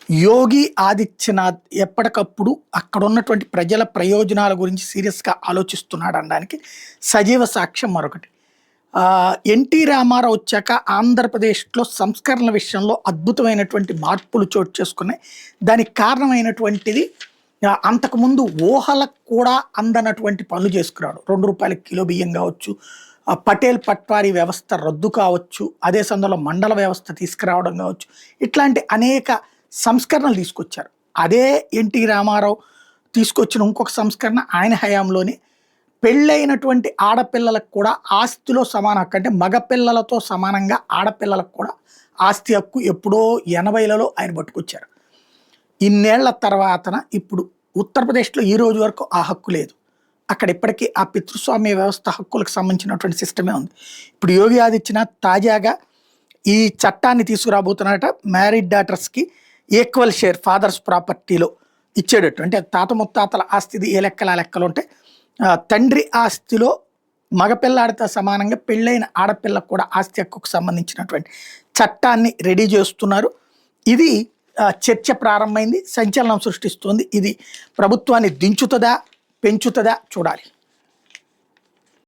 యోగి ఆదిత్యనాథ్ ఎప్పటికప్పుడు అక్కడ ఉన్నటువంటి ప్రజల ప్రయోజనాల గురించి సీరియస్గా ఆలోచిస్తున్నాడు అనడానికి సజీవ సాక్ష్యం మరొకటి. ఎన్టీ రామారావు వచ్చాక ఆంధ్రప్రదేశ్లో సంస్కరణల విషయంలో అద్భుతమైనటువంటి మార్పులు చోటు చేసుకున్నాయి. దానికి కారణమైనటువంటిది అంతకుముందు ఊహలకు కూడా అందనటువంటి పనులు చేసుకున్నాడు. ₹2 కిలో బియ్యం కావచ్చు, పటేల్ పట్వారీ వ్యవస్థ రద్దు కావచ్చు, అదే సందర్భంలో మండల వ్యవస్థ తీసుకురావడం కావచ్చు, ఇట్లాంటి అనేక సంస్కరణలు తీసుకొచ్చారు. అదే ఎన్టీ రామారావు తీసుకొచ్చిన ఇంకొక సంస్కరణ ఆయన హయాంలోనే పెళ్ళైనటువంటి ఆడపిల్లలకు కూడా ఆస్తిలో సమాన హక్కు, అంటే మగపిల్లలతో సమానంగా ఆడపిల్లలకు కూడా ఆస్తి హక్కు ఎప్పుడో 80లలో ఆయన పట్టుకొచ్చారు. ఇన్నేళ్ల తర్వాతన ఇప్పుడు ఉత్తరప్రదేశ్లో ఈ రోజు వరకు ఆ హక్కు లేదు. అక్కడ ఇప్పటికీ ఆ పితృస్వామ్య వ్యవస్థ హక్కులకు సంబంధించినటువంటి సిస్టమే ఉంది. ఇప్పుడు యోగి ఆదిత్యనాథ్ తాజాగా ఈ చట్టాన్ని తీసుకురాబోతున్నట. మ్యారీడ్ డాటర్స్కి ఈక్వల్ షేర్ ఫాదర్స్ ప్రాపర్టీలో ఇచ్చేటట్టు, అంటే తాత ముత్తాతల ఆస్తిది ఏ లెక్కలు ఆ లెక్కలు ఉంటే తండ్రి ఆస్తిలో మగపిల్లాడితో సమానంగా పెళ్ళైన ఆడపిల్లకు కూడా ఆస్తి హక్కుకు సంబంధించినటువంటి చట్టాన్ని రెడీ చేస్తున్నారు. ఇది చర్చ ప్రారంభమైంది, సంచలనం సృష్టిస్తుంది. ఇది ప్రభుత్వాన్ని దించుతుందా పెంచుతుందా చూడాలి.